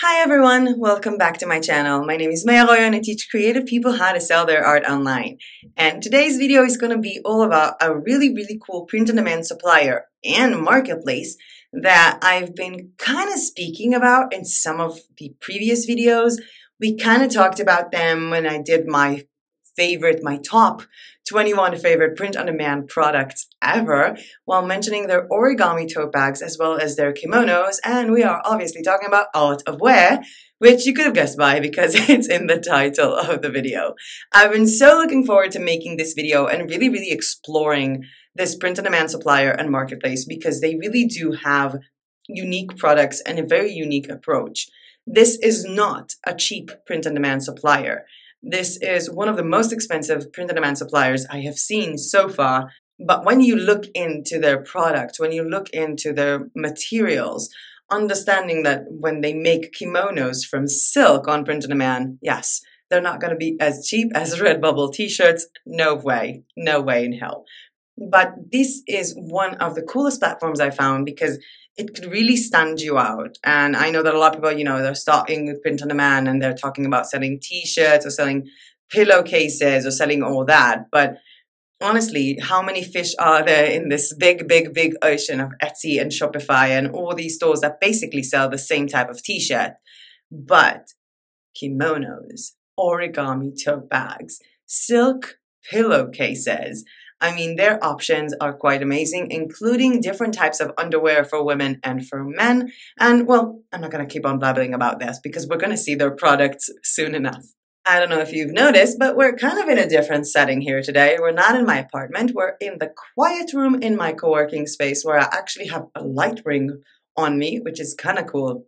Hi everyone, welcome back to my channel. My name is MeyAroyo and I teach creative people how to sell their art online. And today's video is going to be all about a really cool print-on-demand supplier and marketplace that I've been kind of speaking about in some of the previous videos. We kind of talked about them when I did my top 21 favorite print-on-demand products ever, while mentioning their origami tote bags as well as their kimonos, and we are obviously talking about art of wear, which you could have guessed by because it's in the title of the video. I've been so looking forward to making this video and really exploring this print-on-demand supplier and marketplace because they really do have unique products and a very unique approach. This is not a cheap print-on-demand supplier. This is one of the most expensive print-on-demand suppliers I have seen so far. But when you look into their product, when you look into their materials, understanding that when they make kimonos from silk on print-on-demand, yes, they're not going to be as cheap as RedBubble t-shirts. No way in hell. But this is one of the coolest platforms I found because it could really stand you out. And I know that a lot of people, they're starting with print on demand and they're talking about selling t-shirts or selling pillowcases or selling all that. But honestly, how many fish are there in this big ocean of Etsy and Shopify and all these stores that basically sell the same type of t-shirt? But kimonos, origami tote bags, silk pillowcases, I mean, their options are quite amazing, including different types of underwear for women and for men. And, well, I'm not going to keep on blabbering about this because we're going to see their products soon enough. I don't know if you've noticed, but we're kind of in a different setting here today. We're not in my apartment. We're in the quiet room in my co-working space where I actually have a light ring on me, which is kind of cool,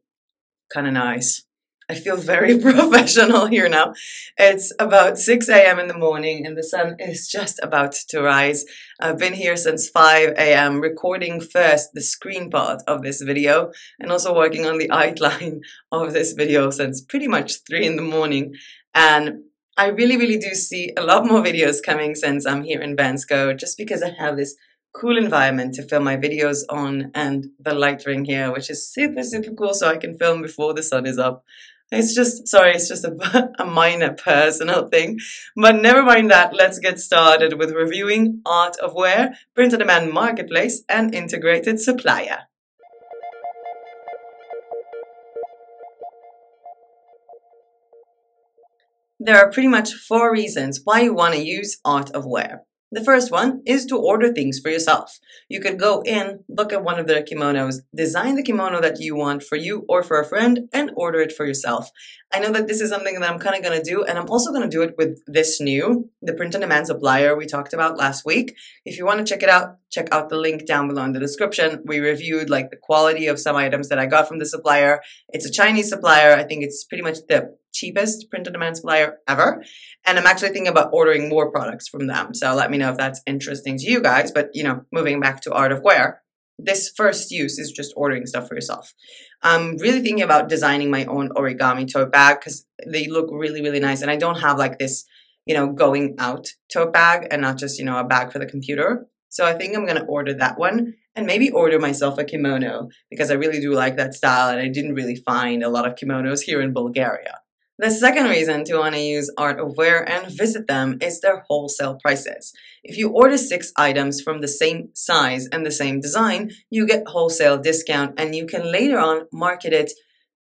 kind of nice. I feel very professional here now. It's about 6 a.m. in the morning and the sun is just about to rise. I've been here since 5 a.m. recording first the screen part of this video and also working on the outline of this video since pretty much 3 in the morning. And I really do see a lot more videos coming since I'm here in Bansko just because I have this cool environment to film my videos on and the light ring here, which is super cool so I can film before the sun is up. It's just a minor personal thing, but never mind that. Let's get started with reviewing Art of Wear, print-on-demand marketplace, and integrated supplier. There are pretty much 4 reasons why you want to use Art of Wear. The first one is to order things for yourself. You could go in, look at one of their kimonos, design the kimono that you want for you or for a friend, and order it for yourself. I know that this is something that I'm kind of going to do, and I'm also going to do it with the print-on-demand supplier we talked about last week. If you want to check it out, check out the link down below in the description. We reviewed the quality of some items that I got from the supplier. It's a Chinese supplier. I think it's pretty much the cheapest print-on-demand supplier ever. And I'm actually thinking about ordering more products from them. So let me know if that's interesting to you guys. But, moving back to Art of Wear, this first use is just ordering stuff for yourself. I'm really thinking about designing my own origami tote bag because they look really nice. And I don't have this, going out tote bag and not just, a bag for the computer. So I think I'm going to order that one and maybe order myself a kimono because I really do like that style and I didn't really find a lot of kimonos here in Bulgaria. The second reason to want to use Art of Wear and visit them is their wholesale prices. If you order 6 items from the same size and the same design, you get wholesale discount and you can later on market it,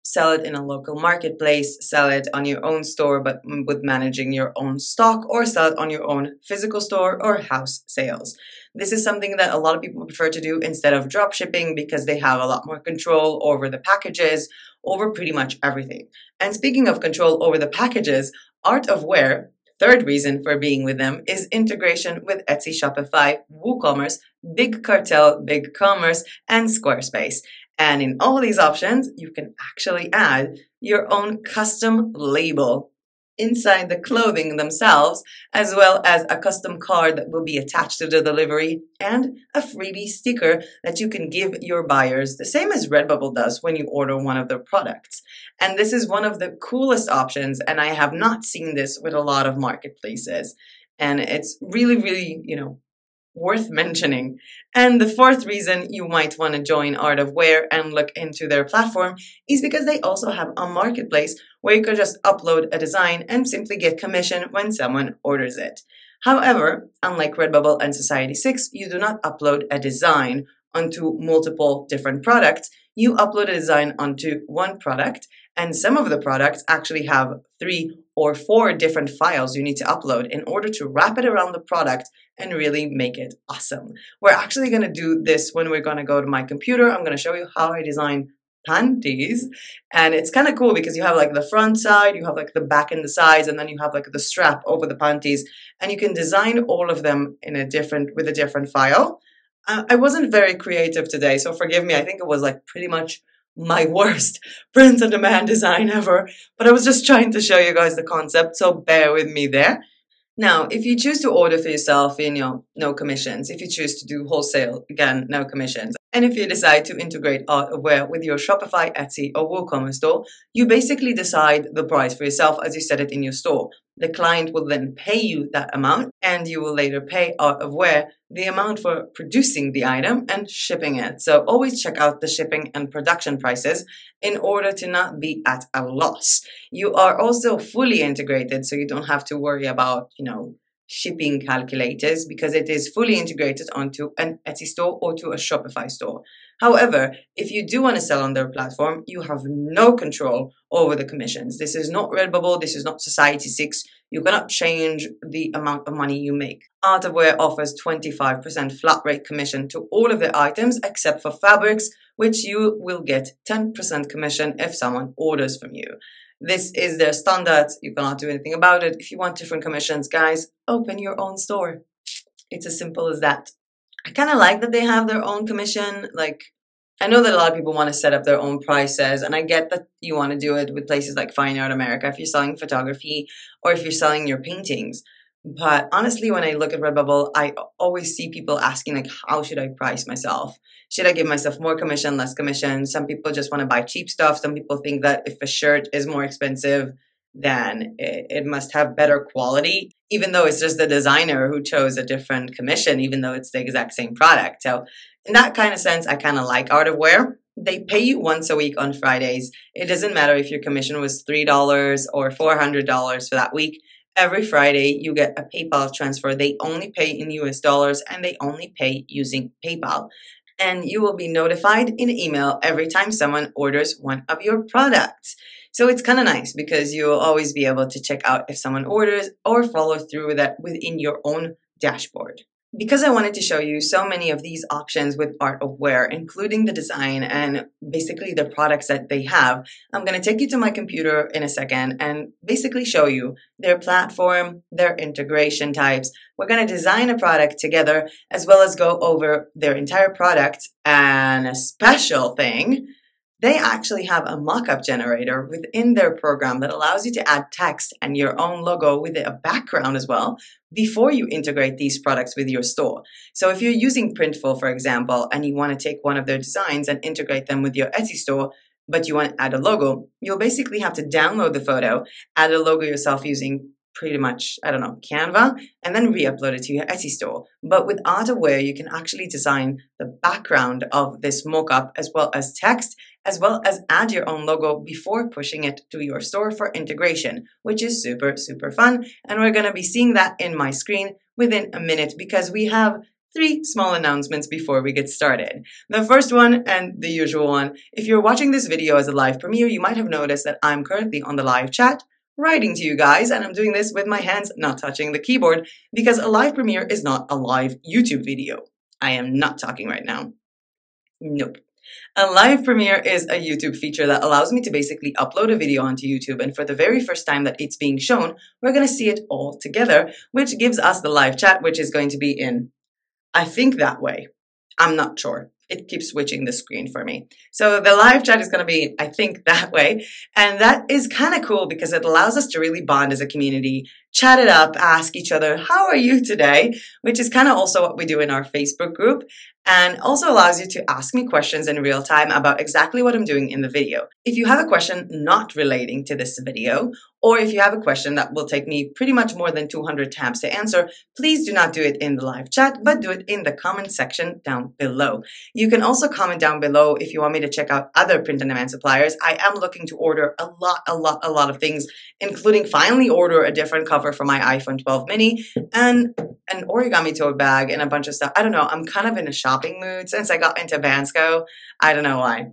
sell it in a local marketplace, sell it on your own store but with managing your own stock, or sell it on your own physical store or house sales. This is something that a lot of people prefer to do instead of drop shipping because they have a lot more control over the packages, over pretty much everything. And speaking of control over the packages, Art of Wear, third reason for being with them, is integration with Etsy, Shopify, WooCommerce, Big Cartel, Big Commerce, and Squarespace. And in all these options, you can actually add your own custom label inside the clothing themselves, as well as a custom card that will be attached to the delivery and a freebie sticker that you can give your buyers, the same as RedBubble does when you order one of their products. And this is one of the coolest options, and I have not seen this with a lot of marketplaces. And it's really, worth mentioning. And the fourth reason you might want to join Art of Wear and look into their platform is because they also have a marketplace where you can just upload a design and simply get commission when someone orders it. However, unlike RedBubble and Society6, you do not upload a design onto multiple different products. You upload a design onto one product, and some of the products actually have 3 or 4 different files you need to upload in order to wrap it around the product and really make it awesome. We're actually going to do this when we're going to go to my computer. I'm going to show you how I design panties, and it's kind of cool because you have like the front side, you have like the back and the sides, and then you have like the strap over the panties, and you can design all of them in with a different file. I wasn't very creative today, so forgive me. I think it was like pretty much my worst print-on-demand design ever, but I was just trying to show you guys the concept, so bear with me there. Now, if you choose to order for yourself, no commissions. If you choose to do wholesale, again, no commissions. And if you decide to integrate Art of Wear with your Shopify, Etsy, or WooCommerce store, you basically decide the price for yourself as you set it in your store. The client will then pay you that amount, and you will later pay Art of Wear the amount for producing the item and shipping it. So always check out the shipping and production prices in order to not be at a loss. You are also fully integrated, so you don't have to worry about, shipping calculators, because it is fully integrated onto an Etsy store or to a Shopify store. However, if you do want to sell on their platform, you have no control over the commissions. This is not RedBubble, this is not Society6. You cannot change the amount of money you make. Art of Wear offers 25% flat rate commission to all of their items except for fabrics, which you will get 10% commission if someone orders from you. This is their standard. You cannot do anything about it. If you want different commissions, guys, open your own store. It's as simple as that. I kind of like that they have their own commission. Like, I know that a lot of people want to set up their own prices, and I get that you want to do it with places like Fine Art America if you're selling photography or if you're selling your paintings. But honestly, when I look at RedBubble, I always see people asking, like, how should I price myself? Should I give myself more commission, less commission? Some people just want to buy cheap stuff. Some people think that if a shirt is more expensive, then it must have better quality, even though it's just the designer who chose a different commission, even though it's the exact same product. So in that kind of sense, I kind of like Art of Wear. They pay you once a week on Fridays. It doesn't matter if your commission was $3 or $400 for that week. Every Friday, you get a PayPal transfer. They only pay in US dollars, and they only pay using PayPal. And you will be notified in email every time someone orders one of your products. So it's kind of nice because you'll always be able to check out if someone orders or follow through with that within your own dashboard. Because I wanted to show you so many of these options with Art of Wear, including the design and basically the products that they have, I'm going to take you to my computer in a second and basically show you their platform, their integration types. We're going to design a product together as well as go over their entire product. And a special thing, they actually have a mockup generator within their program that allows you to add text and your own logo with a background as well before you integrate these products with your store. So if you're using Printful, for example, and you want to take one of their designs and integrate them with your Etsy store, but you want to add a logo, you'll basically have to download the photo, add a logo yourself using pretty much, Canva, and then re-upload it to your Etsy store. But with Art of Wear, you can actually design the background of this mockup as well as text, as well as add your own logo before pushing it to your store for integration, which is super, super fun. And we're going to be seeing that in my screen within a minute because we have 3 small announcements before we get started. The first one, and the usual one, if you're watching this video as a live premiere, you might have noticed that I'm currently on the live chat writing to you guys, and I'm doing this with my hands not touching the keyboard because a live premiere is not a live YouTube video. I am not talking right now. Nope. A live premiere is a YouTube feature that allows me to basically upload a video onto YouTube, and for the very first time that it's being shown, we're going to see it all together, which gives us the live chat, which is going to be in, I think, that way. I'm not sure. It keeps switching the screen for me. So the live chat is going to be, I think, that way. And that is kind of cool because it allows us to really bond as a community, chat it up, ask each other, how are you today? Which is kind of also what we do in our Facebook group, and also allows you to ask me questions in real time about exactly what I'm doing in the video. If you have a question not relating to this video, Or if you have a question that will take me pretty much more than 200 tabs to answer, please do not do it in the live chat, but do it in the comment section down below. You can also comment down below if you want me to check out other print-on-demand suppliers. I am looking to order a lot of things, including finally order a different cover for my iPhone 12 mini and an origami tote bag and a bunch of stuff. I don't know. I'm kind of in a shopping mood since I got into Bansco. I don't know why.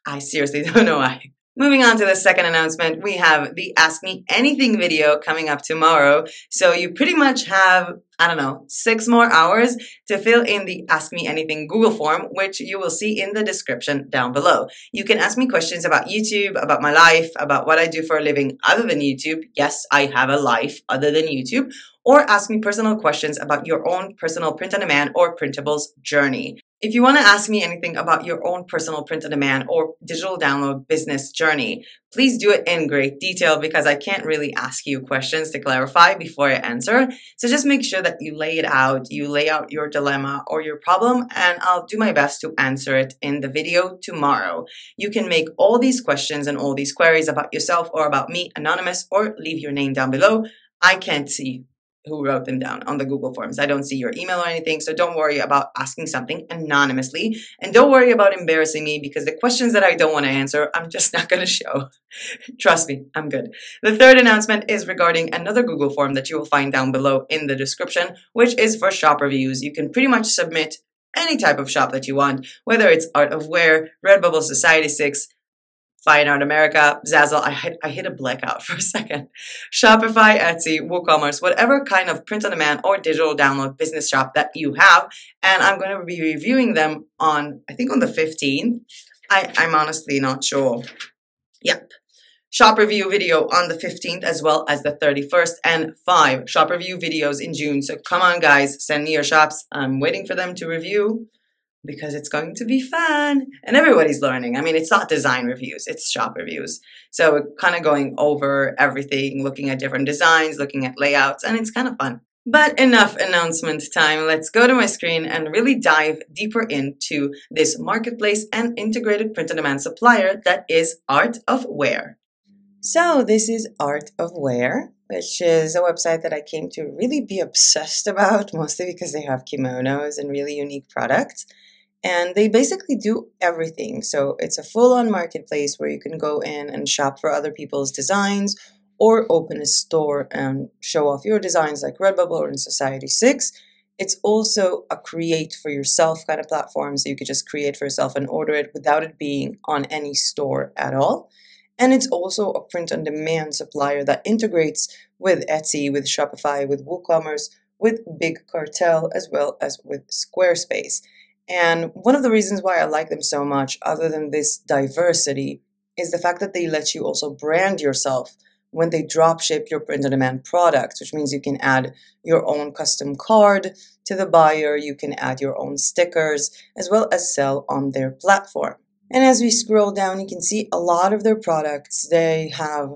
I seriously don't know why. Moving on to the second announcement, we have the Ask Me Anything video coming up tomorrow. So you pretty much have, I don't know, 6 more hours to fill in the Ask Me Anything Google form, which you will see in the description down below. You can ask me questions about YouTube, about my life, about what I do for a living other than YouTube. Yes, I have a life other than YouTube. Or ask me personal questions about your own personal print-on-demand or printables journey. If you want to ask me anything about your own personal print-on-demand or digital download business journey, please do it in great detail because I can't really ask you questions to clarify before I answer. So just make sure that you lay it out, you lay out your dilemma or your problem, and I'll do my best to answer it in the video tomorrow. You can make all these questions and all these queries about yourself or about me anonymous or leave your name down below. I can't see who wrote them down on the Google Forms. I don't see your email or anything, so don't worry about asking something anonymously. And don't worry about embarrassing me because the questions that I don't want to answer, I'm just not going to show. Trust me, I'm good. The third announcement is regarding another Google form that you will find down below in the description, which is for shop reviews. You can pretty much submit any type of shop that you want, whether it's Art of Wear, RedBubble, Society6, Fine Art America, Zazzle. I hit a blackout for a second. Shopify, Etsy, WooCommerce, whatever kind of print-on-demand or digital download business shop that you have. And I'm going to be reviewing them on, I think on the 15th. I'm honestly not sure. Yep. Shop review video on the 15th as well as the 31st and 5 shop review videos in June. So come on, guys, send me your shops. I'm waiting for them to review, because it's going to be fun and everybody's learning. I mean, it's not design reviews, it's shop reviews. So we're kind of going over everything, looking at different designs, looking at layouts, and it's kind of fun. But enough announcement time. Let's go to my screen and really dive deeper into this marketplace and integrated print-on-demand supplier that is Art of Wear. So this is Art of Wear, which is a website that I came to really be obsessed about, mostly because they have kimonos and really unique products. And they basically do everything. So it's a full-on marketplace where you can go in and shop for other people's designs or open a store and show off your designs like RedBubble or in Society6. It's also a create for yourself kind of platform. So you could just create for yourself and order it without it being on any store at all. And it's also a print-on-demand supplier that integrates with Etsy, with Shopify, with WooCommerce, with Big Cartel, as well as with Squarespace. And one of the reasons why I like them so much, other than this diversity, is the fact that they let you also brand yourself when they drop ship your print-on-demand products, which means you can add your own custom card to the buyer, you can add your own stickers, as well as sell on their platform. And as we scroll down, you can see a lot of their products. They have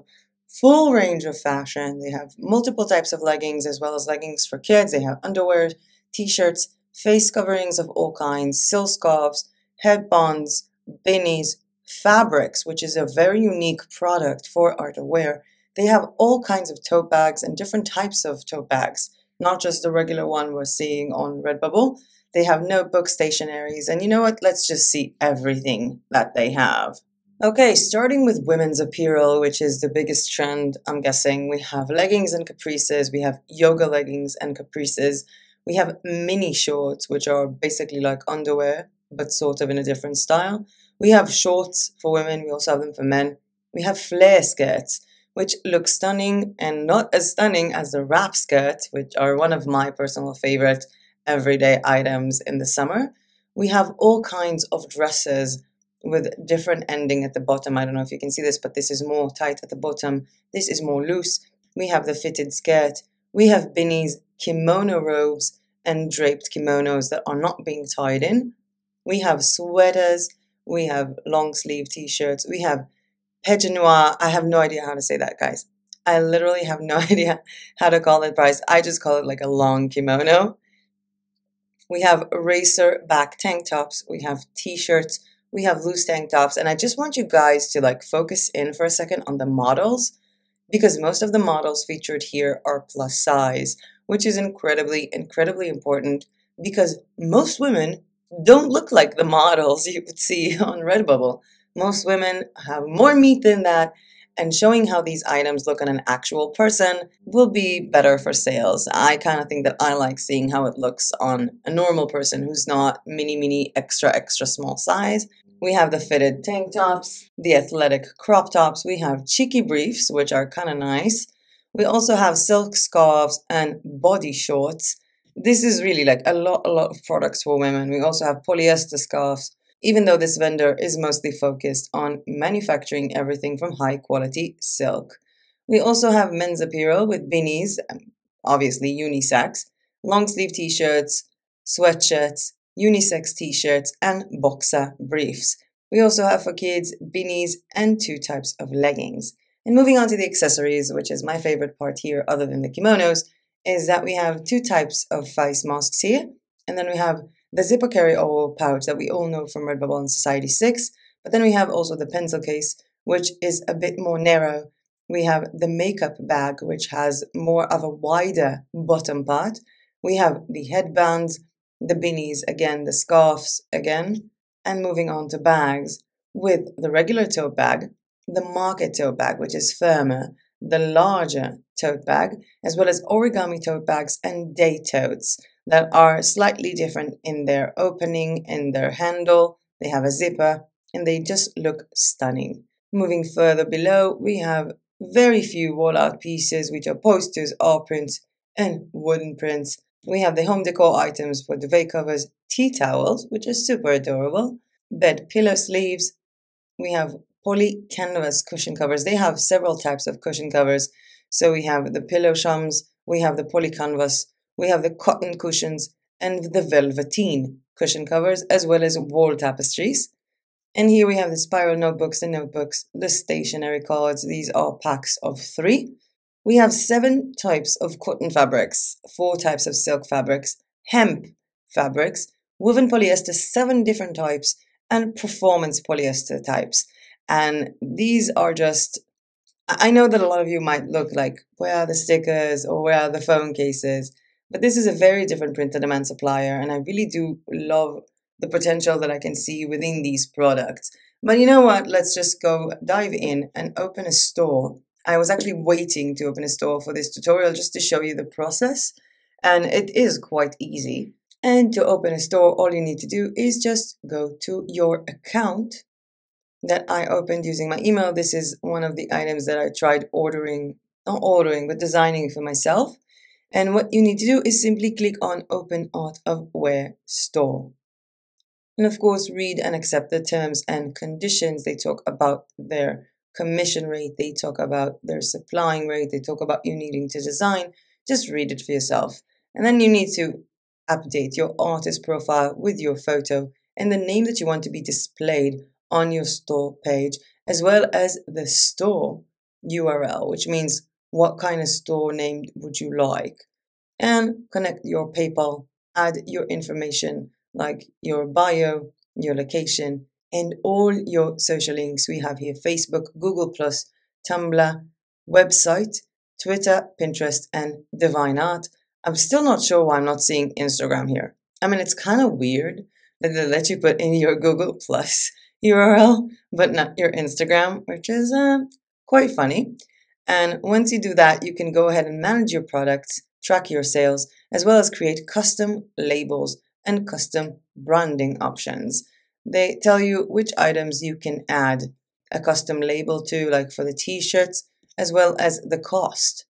full range of fashion. They have multiple types of leggings, as well as leggings for kids. They have underwear, t-shirts, face coverings of all kinds, silk scarves, headbands, beanies, fabrics, which is a very unique product for Art of Wear. They have all kinds of tote bags and different types of tote bags, not just the regular one we're seeing on RedBubble. They have notebooks, stationaries, and you know what? Let's just see everything that they have. Okay, starting with women's apparel, which is the biggest trend, I'm guessing. We have leggings and caprices. We have yoga leggings and caprices. We have mini shorts, which are basically like underwear, but sort of in a different style. We have shorts for women. We also have them for men. We have flare skirts, which look stunning and not as stunning as the wrap skirts, which are one of my personal favorite everyday items in the summer. We have all kinds of dresses with different ending at the bottom. I don't know if you can see this, but this is more tight at the bottom. This is more loose. We have the fitted skirt. We have beanies, kimono robes, and draped kimonos that are not being tied in. We have sweaters. We have long sleeve t-shirts. We have peignoir. I have no idea how to say that, guys. I literally have no idea how to call it price. I just call it like a long kimono. We have racer back tank tops. We have t-shirts. We have loose tank tops. And I just want you guys to like focus in for a second on the models. because most of the models featured here are plus size, which is incredibly, incredibly important because most women don't look like the models you would see on RedBubble. Most women have more meat than that, and showing how these items look on an actual person will be better for sales. I kind of think that I like seeing how it looks on a normal person who's not mini, extra, extra small size. We have the fitted tank tops, the athletic crop tops. We have cheeky briefs, which are kind of nice. We also have silk scarves and body shorts. This is really like a lot of products for women. We also have polyester scarves, even though this vendor is mostly focused on manufacturing everything from high quality silk. We also have men's apparel with beanies, obviously unisex, long sleeve t-shirts, sweatshirts, unisex t-shirts, and boxer briefs. We also have for kids beanies and 2 types of leggings. And moving on to the accessories, which is my favorite part here other than the kimonos, is that we have 2 types of face masks here, and then we have the zipper carry-over pouch that we all know from RedBubble and Society 6, but then we have also the pencil case, which is a bit more narrow. We have the makeup bag, which has more of a wider bottom part. We have the headbands, the beanies again, the scarves again, and moving on to bags with the regular tote bag, the market tote bag, which is firmer, the larger tote bag, as well as origami tote bags and day totes that are slightly different in their opening, in their handle. They have a zipper and they just look stunning. Moving further below, we have very few wall art pieces, which are posters, art prints, and wooden prints. We have the home decor items for duvet covers, tea towels, which are super adorable, bed pillow sleeves. We have poly canvas cushion covers. They have several types of cushion covers. So we have the pillow shams, we have the poly canvas, we have the cotton cushions, and the velveteen cushion covers, as well as wall tapestries. And here we have the spiral notebooks, the notebooks, the stationery cards. These are packs of 3. We have 7 types of cotton fabrics, 4 types of silk fabrics, hemp fabrics, woven polyester, 7 different types, and performance polyester types. And these are just, I know that a lot of you might look like, where are the stickers or where are the phone cases? But this is a very different print-on-demand supplier, and I really do love the potential that I can see within these products. But you know what? Let's just go dive in and open a store. I was actually waiting to open a store for this tutorial just to show you the process, and it is quite easy. And to open a store, all you need to do is just go to your account that I opened using my email. This is one of the items that I tried designing for myself. And what you need to do is simply click on Open Art of Wear Store. And of course, read and accept the terms and conditions. They talk about their commission rate. They talk about their supplying rate. They talk about you needing to design. Just read it for yourself. And then you need to update your artist profile with your photo and the name that you want to be displayed on your store page, as well as the store URL, which means what kind of store name would you like. And connect your PayPal, add your information like your bio, your location, and all your social links. We have here Facebook, Google+, Tumblr, website, Twitter, Pinterest, and Divine Art. I'm still not sure why I'm not seeing Instagram here. I mean, it's kind of weird that they let you put in your Google+ URL, but not your Instagram, which is quite funny. And once you do that, you can go ahead and manage your products, track your sales, as well as create custom labels and custom branding options. They tell you which items you can add a custom label to, like for the t-shirts, as well as the cost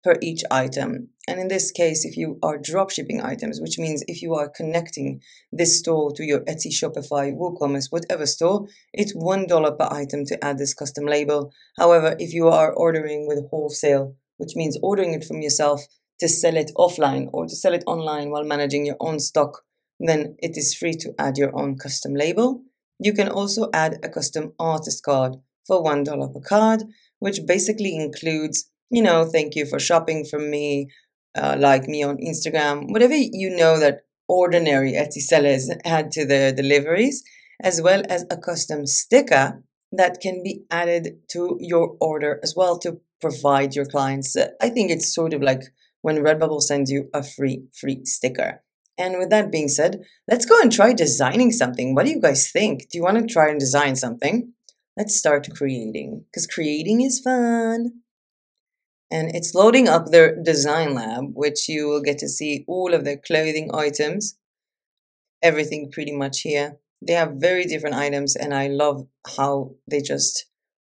per each item. And in this case, if you are dropshipping items, which means if you are connecting this store to your Etsy, Shopify, WooCommerce, whatever store, it's $1 per item to add this custom label. However, if you are ordering with wholesale, which means ordering it from yourself to sell it offline or to sell it online while managing your own stock, then it is free to add your own custom label. You can also add a custom artist card for $1 per card, which basically includes, thank you for shopping from me, like me on Instagram, whatever you know that ordinary Etsy sellers add to their deliveries, as well as a custom sticker that can be added to your order as well to provide your clients. I think it's sort of like when RedBubble sends you a free sticker. And with that being said, let's go and try designing something. What do you guys think? Do you want to try and design something? Let's start creating, because creating is fun. And it's loading up their design lab, which you will get to see all of their clothing items, everything pretty much here. They have very different items, and I love how they just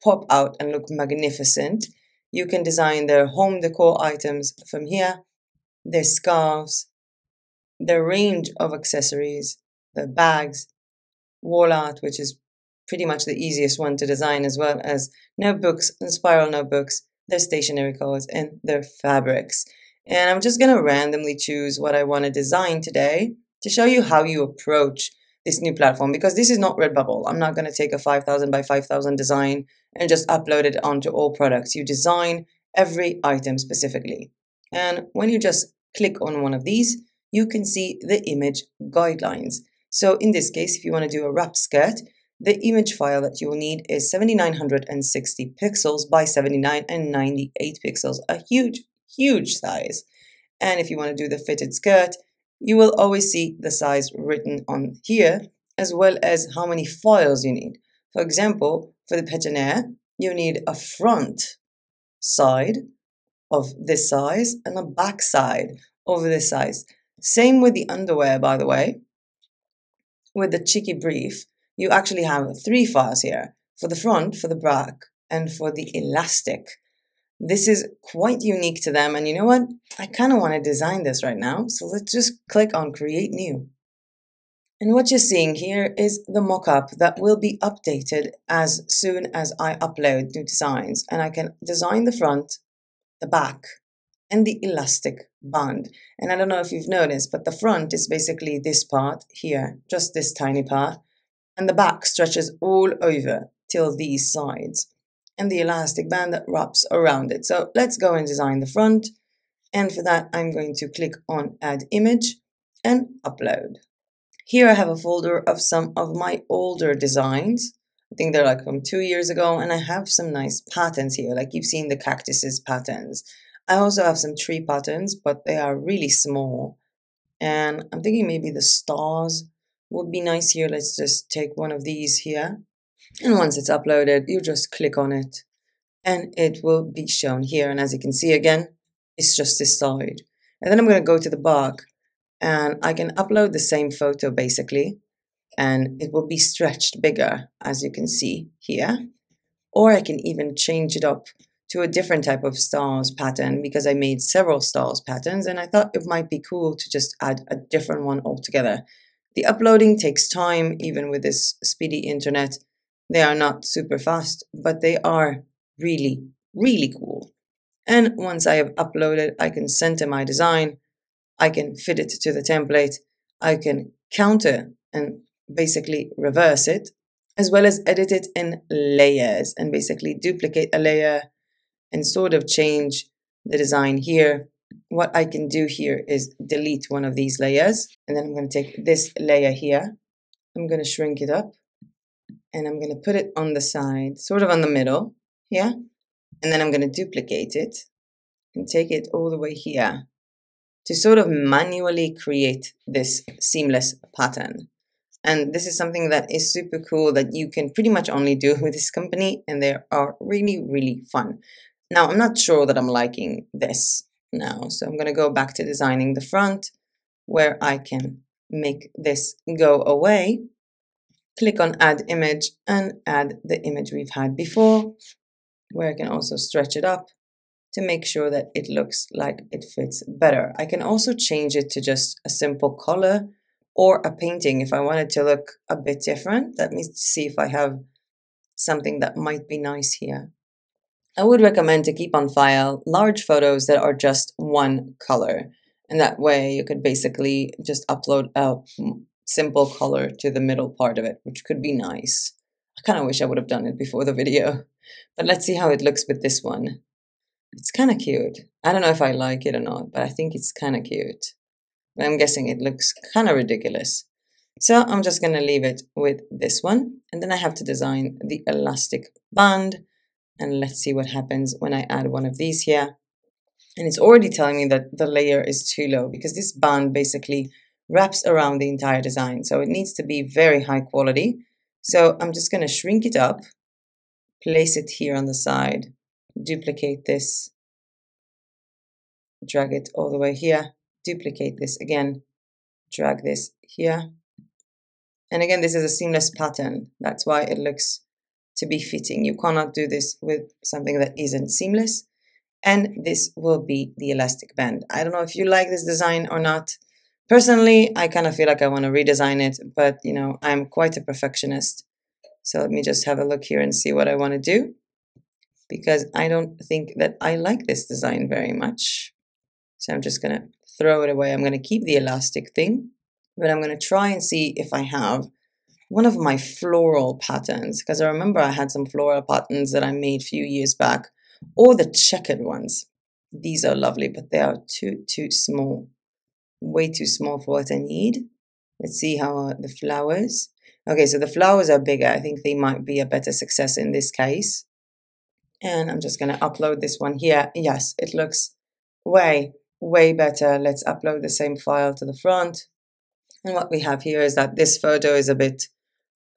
pop out and look magnificent. You can design their home decor items from here, their scarves, their range of accessories, their bags, wall art, which is pretty much the easiest one to design, as well as notebooks and spiral notebooks, their stationery cards, and their fabrics. And I'm just going to randomly choose what I want to design today to show you how you approach this new platform, because this is not RedBubble. I'm not going to take a 5,000 by 5,000 design and just upload it onto all products. You design every item specifically. And when you just click on one of these, you can see the image guidelines. So in this case, if you want to do a wrap skirt, the image file that you will need is 7960 pixels by 7998 pixels, a huge size. And if you want to do the fitted skirt, you will always see the size written on here, as well as how many files you need. For example, for the pétonnière, you need a front side of this size and a back side of this size. Same with the underwear, by the way. With the cheeky brief, you actually have 3 files here, for the front, for the back, and for the elastic. This is quite unique to them, and you know what? I kind of want to design this right now, so let's just click on Create New. And what you're seeing here is the mock-up that will be updated as soon as I upload new designs, and I can design the front, the back, and the elastic band. And I don't know if you've noticed, but the front is basically this part here, just this tiny part, and the back stretches all over till these sides, and the elastic band that wraps around it. So let's go and design the front. And for that, I'm going to click on Add Image and Upload. Here I have a folder of some of my older designs. I think they're like from 2 years ago, and I have some nice patterns here, like you've seen the cactuses patterns. I also have some tree patterns, but they are really small. And I'm thinking maybe the stars would be nice here. Let's just take one of these here. And once it's uploaded, you just click on it and it will be shown here. And as you can see again, it's just this side. And then I'm going to go to the back and I can upload the same photo basically, and it will be stretched bigger, as you can see here. Or I can even change it up to a different type of stars pattern, because I made several stars patterns and I thought it might be cool to just add a different one altogether. The uploading takes time, even with this speedy internet. They are not super fast, but they are really cool. And once I have uploaded, I can center my design, I can fit it to the template, I can counter and basically reverse it, as well as edit it in layers and basically duplicate a layer and sort of change the design here. What I can do here is delete one of these layers, and then I'm going to take this layer here, I'm going to shrink it up, and I'm going to put it on the side, sort of on the middle here, and then I'm going to duplicate it and take it all the way here to sort of manually create this seamless pattern. And this is something that is super cool that you can pretty much only do with this company, and they are really fun. Now, I'm not sure that I'm liking this now, so I'm going to go back to designing the front, where I can make this go away. Click on Add Image and add the image we've had before, where I can also stretch it up to make sure that it looks like it fits better. I can also change it to just a simple color or a painting if I want it to look a bit different. Let me see if I have something that might be nice here. I would recommend to keep on file large photos that are just one color, and that way you could basically just upload a simple color to the middle part of it, which could be nice. I kind of wish I would have done it before the video, but let's see how it looks with this one. It's kind of cute. I don't know if I like it or not, but I think it's kind of cute. I'm guessing it looks kind of ridiculous. So I'm just going to leave it with this one. And then I have to design the elastic band. And let's see what happens when I add one of these here. And it's already telling me that the layer is too low because this band basically wraps around the entire design. So it needs to be very high quality. So I'm just going to shrink it up, place it here on the side, duplicate this, drag it all the way here, duplicate this again, drag this here. And again, this is a seamless pattern. That's why it looks to be fitting. You cannot do this with something that isn't seamless. And this will be the elastic band. I don't know if you like this design or not. Personally, I kind of feel like I want to redesign it, but you know, I'm quite a perfectionist. So let me just have a look here and see what I want to do, because I don't think that I like this design very much. So I'm just going to throw it away. I'm going to keep the elastic thing, but I'm going to try and see if I have one of my floral patterns, because I remember I had some floral patterns that I made a few years back, or the checkered ones. These are lovely, but they are too small, way too small for what I need. Let's see how the flowers. Okay, so the flowers are bigger. I think they might be a better success in this case. And I'm just going to upload this one here. Yes, it looks way better. Let's upload the same file to the front. And what we have here is that this photo is a bit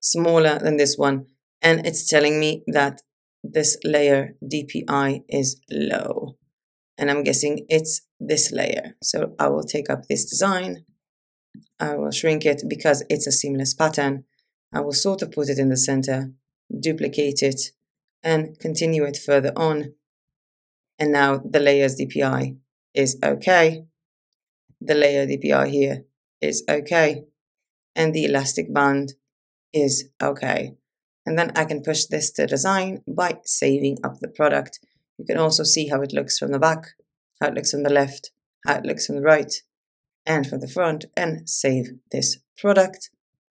smaller than this one. And it's telling me that this layer DPI is low. And I'm guessing it's this layer. So I will take up this design. I will shrink it because it's a seamless pattern. I will sort of put it in the center, duplicate it, and continue it further on. And now the layer's DPI is okay. The layer DPI here is okay. And the elastic band is okay. And then I can push this to design by saving up the product. You can also see how it looks from the back, how it looks from the left, how it looks from the right, and from the front, and save this product.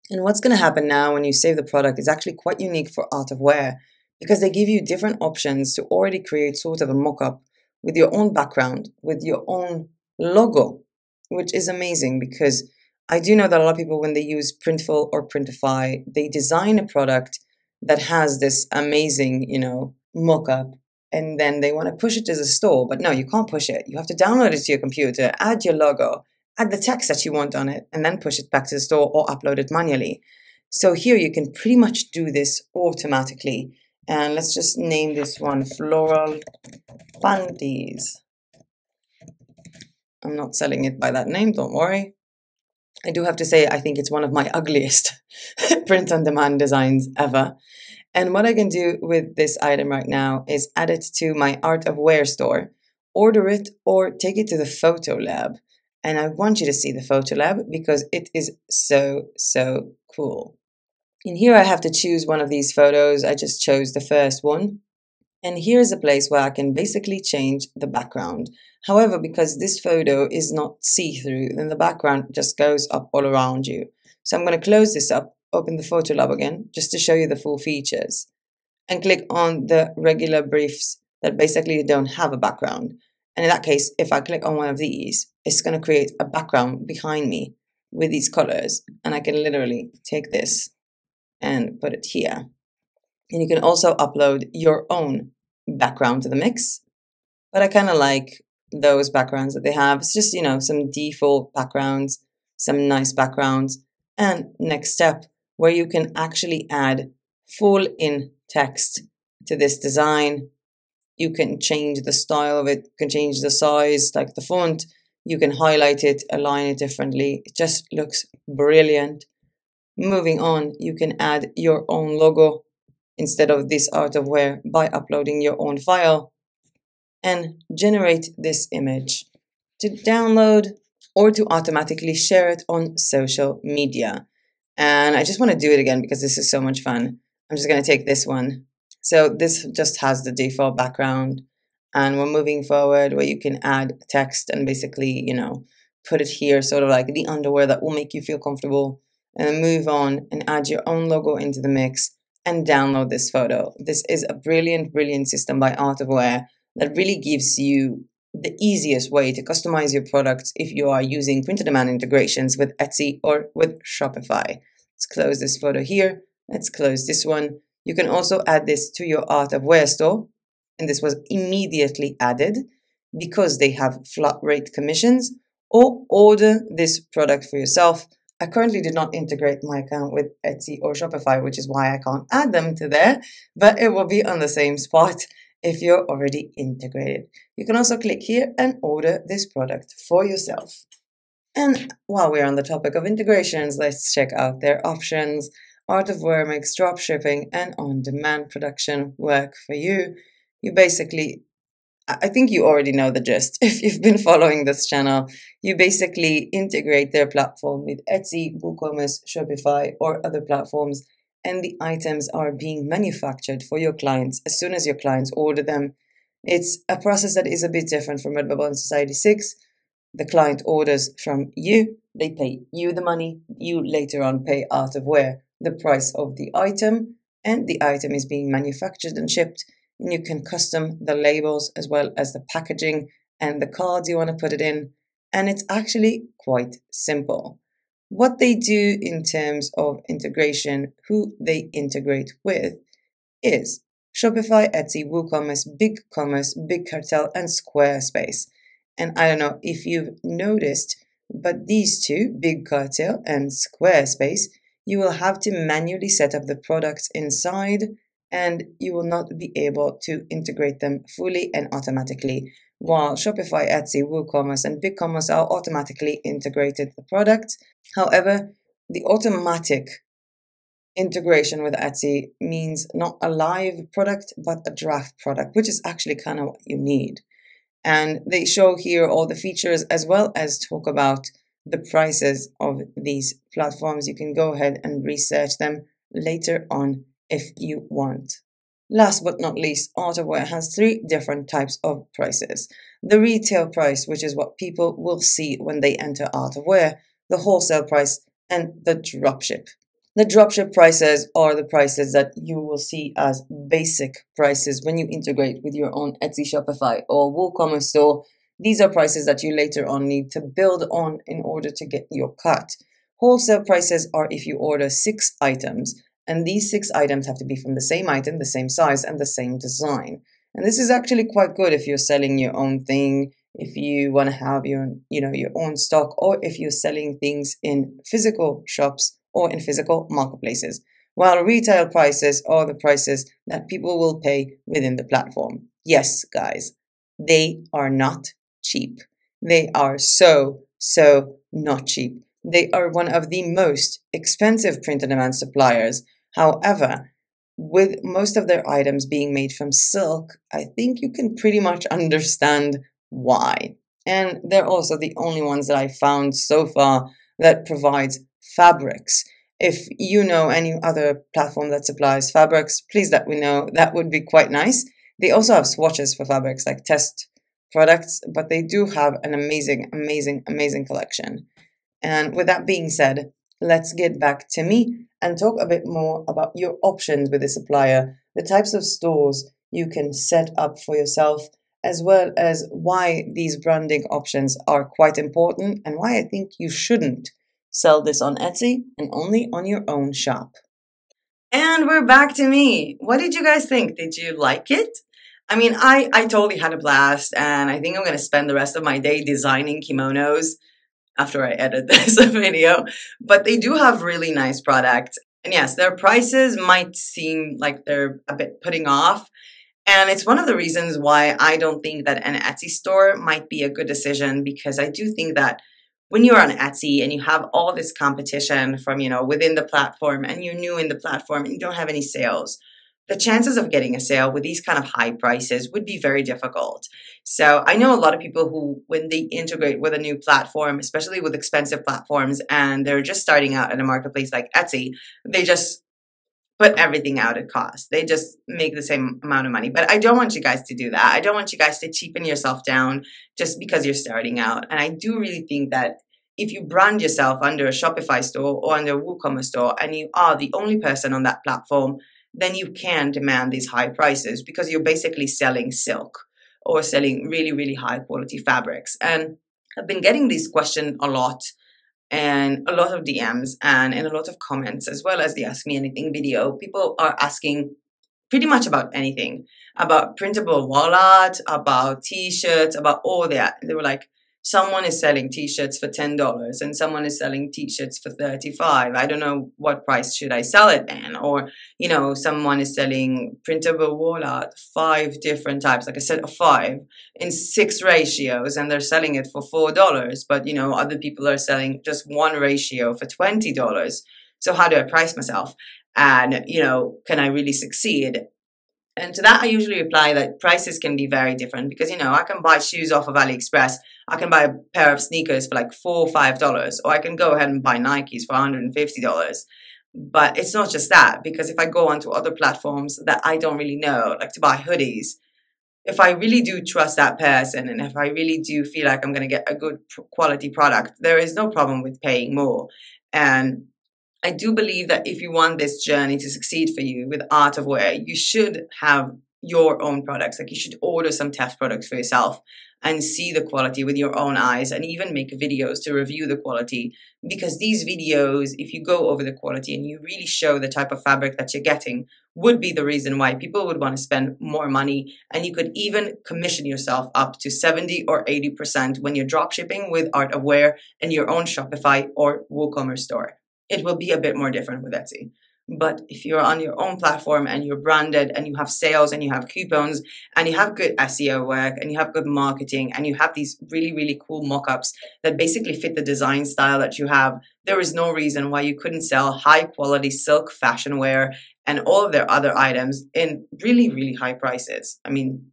And what's going to happen now when you save the product is actually quite unique for Art of Wear, because they give you different options to already create sort of a mock-up with your own background, with your own logo, which is amazing, because I do know that a lot of people, when they use Printful or Printify, they design a product that has this amazing, mock-up, and then they want to push it to the store. But no, you can't push it. You have to download it to your computer, add your logo, add the text that you want on it, and then push it back to the store or upload it manually. So here you can pretty much do this automatically. And let's just name this one Floral Panties. I'm not selling it by that name, don't worry. I do have to say, I think it's one of my ugliest print-on-demand designs ever. And what I can do with this item right now is add it to my Art of Wear store, order it, or take it to the photo lab. And I want you to see the photo lab because it is so cool. In here, I have to choose one of these photos. I just chose the first one. And here's a place where I can basically change the background. However, because this photo is not see-through, then the background just goes up all around you. So I'm going to close this up, open the photo lab again, just to show you the full features, and click on the regular briefs that basically don't have a background. And in that case, if I click on one of these, it's going to create a background behind me with these colors. And I can literally take this and put it here. And you can also upload your own background to the mix. But I kind of like those backgrounds that they have. It's just, some default backgrounds, some nice backgrounds. And next step, where you can actually add full in text to this design. You can change the style of it, you can change the size, like the font. You can highlight it, align it differently. It just looks brilliant. Moving on, you can add your own logo instead of this Art of Wear by uploading your own file and generate this image to download or to automatically share it on social media. And I just want to do it again because this is so much fun. I'm just going to take this one. So this just has the default background, and we're moving forward where you can add text and basically, put it here, sort of like the underwear that will make you feel comfortable, and then move on and add your own logo into the mix and download this photo. This is a brilliant system by Art of Wear that really gives you the easiest way to customize your products if you are using print-on-demand integrations with Etsy or with Shopify. Let's close this photo here. Let's close this one. You can also add this to your Art of Wear store, and this was immediately added because they have flat rate commissions, or order this product for yourself. I currently did not integrate my account with Etsy or Shopify, which is why I can't add them to there, but it will be on the same spot if you're already integrated. You can also click here and order this product for yourself. And while we're on the topic of integrations, let's check out their options. Art of Wear makes drop shipping and on-demand production work for you. You basically, I think you already know the gist. If you've been following this channel, you basically integrate their platform with Etsy, WooCommerce, Shopify, or other platforms, and the items are being manufactured for your clients as soon as your clients order them. It's a process that is a bit different from RedBubble and Society 6. The client orders from you, they pay you the money, you later on pay Art of Wear the price of the item, and the item is being manufactured and shipped, and you can custom the labels as well as the packaging and the cards you want to put it in, and it's actually quite simple. What they do in terms of integration, who they integrate with, is Shopify, Etsy, WooCommerce, BigCommerce, BigCartel, and Squarespace. And I don't know if you've noticed, but these two, BigCartel and Squarespace, you will have to manually set up the products inside, and you will not be able to integrate them fully and automatically. While Shopify, Etsy, WooCommerce, and BigCommerce are automatically integrated the products. However, the automatic integration with Etsy means not a live product, but a draft product, which is actually kind of what you need. And they show here all the features as well as talk about the prices of these platforms. You can go ahead and research them later on if you want. Last but not least, Art of Wear has 3 different types of prices. The retail price, which is what people will see when they enter Art of Wear, the wholesale price, and the dropship. The dropship prices are the prices that you will see as basic prices when you integrate with your own Etsy, Shopify, or WooCommerce store. These are prices that you later on need to build on in order to get your cut. Wholesale prices are if you order 6 items, and these 6 items have to be from the same item, the same size, and the same design. And this is actually quite good if you're selling your own thing, if you want to have your own stock, or if you're selling things in physical shops or in physical marketplaces. While retail prices are the prices that people will pay within the platform. Yes, guys, they are not cheap. They are so not cheap. They are one of the most expensive print-on-demand suppliers. However, with most of their items being made from silk, I think you can pretty much understand why. And they're also the only ones that I found so far that provides fabrics. If you know any other platform that supplies fabrics, please let me know. That would be quite nice. They also have swatches for fabrics, like test products, but they do have an amazing collection. And with that being said, let's get back to me and talk a bit more about your options with the supplier, the types of stores you can set up for yourself, as well as why these branding options are quite important and why I think you shouldn't sell this on Etsy and only on your own shop. And we're back to me. What did you guys think? Did you like it? I mean, I totally had a blast, and I think I'm going to spend the rest of my day designing kimonos after I edit this video. But they do have really nice products. And yes, their prices might seem like they're a bit putting off. And it's one of the reasons why I don't think that an Etsy store might be a good decision, because I do think that when you're on Etsy and you have all this competition from, within the platform, and you're new in the platform and you don't have any sales, the chances of getting a sale with these kind of high prices would be very difficult. So I know a lot of people who, when they integrate with a new platform, especially with expensive platforms, and they're just starting out in a marketplace like Etsy, they just put everything out at cost. They just make the same amount of money. But I don't want you guys to do that. I don't want you guys to cheapen yourself down just because you're starting out. And I do really think that if you brand yourself under a Shopify store or under a WooCommerce store, and you are the only person on that platform, then you can demand these high prices because you're basically selling silk. or selling really, really high quality fabrics. And I've been getting this question a lot, and a lot of DMs and in a lot of comments, as well as the Ask Me Anything video. People are asking pretty much about anything, about printable wall art, about t-shirts, about all that. They were like, someone is selling t-shirts for $10 and someone is selling t-shirts for $35. I don't know what price should I sell it then. Or, you know, someone is selling printable wall art, 5 different types, like a set of 5 in 6 ratios, and they're selling it for $4. But, you know, other people are selling just 1 ratio for $20. So how do I price myself? And, you know, can I really succeed? And to that, I usually reply that prices can be very different because, you know, I can buy shoes off of AliExpress. I can buy a pair of sneakers for like $4 or $5, or I can go ahead and buy Nikes for $150. But it's not just that, because if I go onto other platforms that I don't really know, like to buy hoodies, if I really do trust that person and if I really do feel like I'm going to get a good quality product, there is no problem with paying more. And I do believe that if you want this journey to succeed for you with art of wear, you should have your own products. Like, you should order some test products for yourself and see the quality with your own eyes, and even make videos to review the quality. Because these videos, if you go over the quality and you really show the type of fabric that you're getting, would be the reason why people would want to spend more money. And you could even commission yourself up to 70 or 80% when you're drop shipping with art of wear in your own Shopify or WooCommerce store. It will be a bit more different with Etsy. But if you're on your own platform and you're branded and you have sales and you have coupons and you have good SEO work and you have good marketing and you have these really, really cool mock-ups that basically fit the design style that you have, there is no reason why you couldn't sell high quality silk fashion wear and all of their other items in really, really high prices. I mean,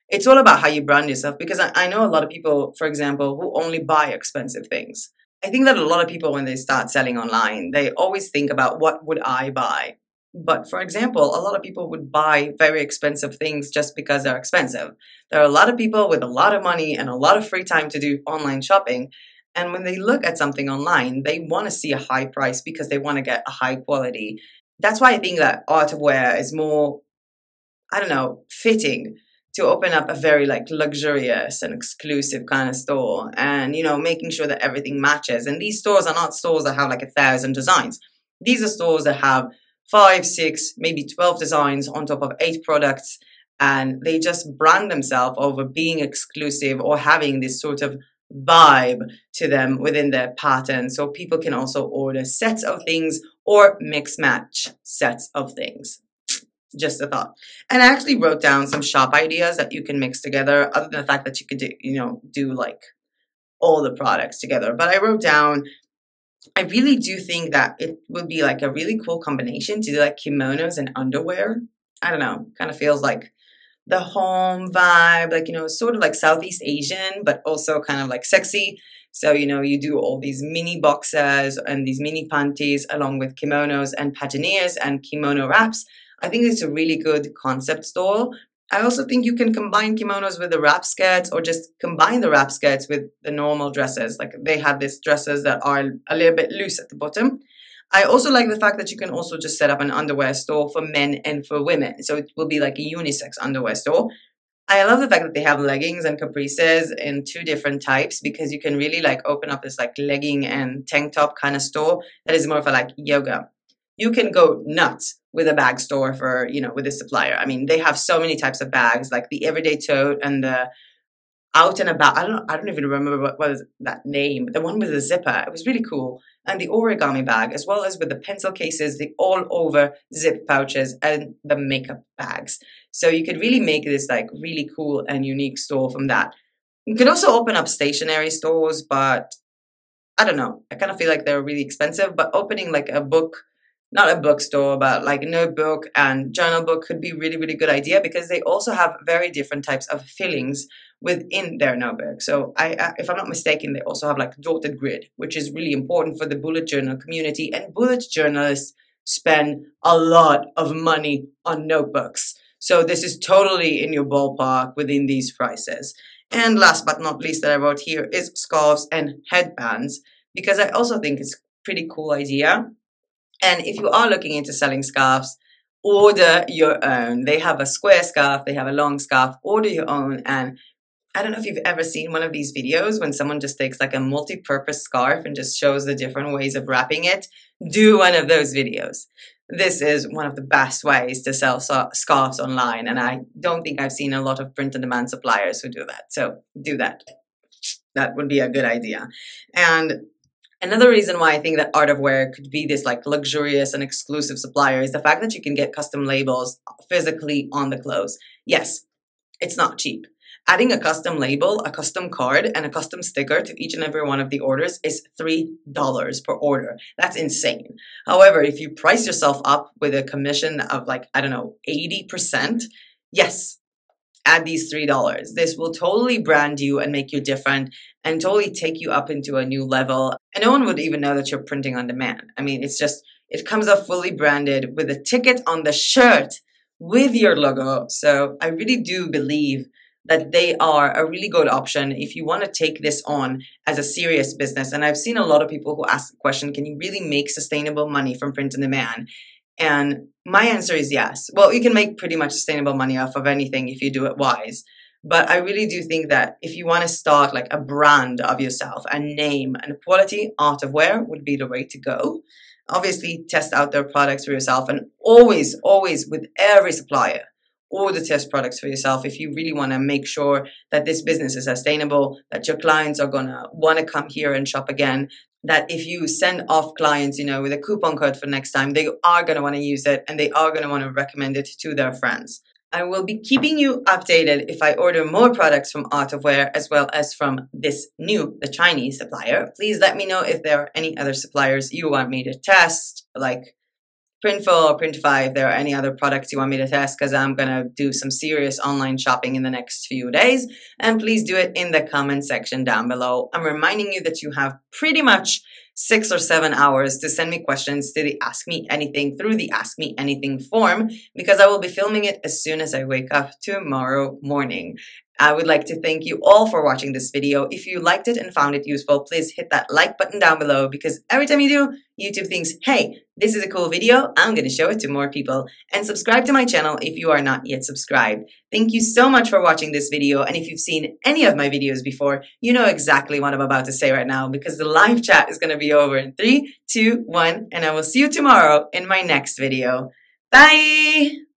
it's all about how you brand yourself, because I know a lot of people, for example, who only buy expensive things. I think that a lot of people, when they start selling online, they always think about, what would I buy? But for example, a lot of people would buy very expensive things just because they're expensive. There are a lot of people with a lot of money and a lot of free time to do online shopping. And when they look at something online, they want to see a high price because they want to get a high quality. That's why I think that art of wear is more, I don't know, fitting to open up a very like luxurious and exclusive kind of store, and, you know, making sure that everything matches. And these stores are not stores that have like 1,000 designs. These are stores that have 5, 6, maybe 12 designs on top of 8 products, and they just brand themselves over being exclusive or having this sort of vibe to them within their pattern. So people can also order sets of things or mix match sets of things. Just a thought. And I actually wrote down some shop ideas that you can mix together, other than the fact that you could do, you know, do like all the products together. But I wrote down, I really do think that it would be like a really cool combination to do like kimonos and underwear. I don't know, kind of feels like the home vibe, like, you know, sort of like Southeast Asian, but also kind of like sexy. So, you know, you do all these mini boxers and these mini panties along with kimonos and patineers and kimono wraps. I think it's a really good concept store. I also think you can combine kimonos with the wrap skirts, or just combine the wrap skirts with the normal dresses. Like, they have these dresses that are a little bit loose at the bottom. I also like the fact that you can also just set up an underwear store for men and for women. So it will be like a unisex underwear store. I love the fact that they have leggings and caprices in 2 different types, because you can really like open up this like legging and tank top kind of store that is more for like yoga. You can go nuts with a bag store for, you know, with a Supplier. I mean, they have so many types of bags, like the everyday tote and the out and about. I don't even remember what was that name, but the one with the zipper, it was really cool. And the origami bag, as well as with the pencil cases, the all over zip pouches, and the makeup bags. So you could really make this like really cool and unique store from that. You could also open up stationery stores, but I don't know. I kind of feel like they're really expensive, but opening like a book, not a bookstore, but like notebook and journal book could be really, really good idea, because they also have very different types of fillings within their notebook. So if I'm not mistaken, they also have like dotted grid, which is really important for the bullet journal community. And bullet journalists spend a lot of money on notebooks. So this is totally in your ballpark within these prices. And last but not least that I wrote here is scarves and headbands, because I also think it's a pretty cool idea. And if you are looking into selling scarves, order your own. They have a square scarf, they have a long scarf, order your own. And I don't know if you've ever seen one of these videos when someone just takes like a multi-purpose scarf and just shows the different ways of wrapping it. Do one of those videos. This is one of the best ways to sell scarves online, and I don't think I've seen a lot of print-on-demand suppliers who do that. So do that. That would be a good idea. And another reason why I think that art of wear could be this like luxurious and exclusive supplier is the fact that you can get custom labels physically on the clothes. Yes, it's not cheap. Adding a custom label, a custom card, and a custom sticker to each and every one of the orders is $3 per order. That's insane. However, if you price yourself up with a commission of like, I don't know, 80%, yes, add these $3. This will totally brand you and make you different and totally take you up into a new level. And no one would even know that you're printing on demand. I mean, it's just, it comes up fully branded with a ticket on the shirt with your logo. So I really do believe that they are a really good option if you want to take this on as a serious business. And I've seen a lot of people who ask the question, can you really make sustainable money from print on demand? And my answer is yes. Well, you can make pretty much sustainable money off of anything if you do it wise. But I really do think that if you want to start like a brand of yourself, a name and quality, art of wear would be the way to go. Obviously, test out their products for yourself, and always with every supplier, order test products for yourself if you really want to make sure that this business is sustainable, that your clients are going to want to come here and shop again, that if you send off clients, with a coupon code for next time, they are going to want to use it and they are going to want to recommend it to their friends. I will be keeping you updated if I order more products from Art of Wear as well as from the Chinese supplier. Please let me know if there are any other suppliers you want me to test, like Printful or Printify, if there are any other products you want me to test, because I'm going to do some serious online shopping in the next few days. And please do it in the comment section down below. I'm reminding you that you have pretty much 6 or 7 hours to send me questions to the Ask Me Anything through the Ask Me Anything form, because I will be filming it as soon as I wake up tomorrow morning. I would like to thank you all for watching this video. If you liked it and found it useful, please hit that like button down below, because every time you do, YouTube thinks, hey, this is a cool video, I'm going to show it to more people. And subscribe to my channel if you are not yet subscribed. Thank you so much for watching this video. And if you've seen any of my videos before, you know exactly what I'm about to say right now, because the live chat is going to be over in 3, 2, 1, and I will see you tomorrow in my next video. Bye!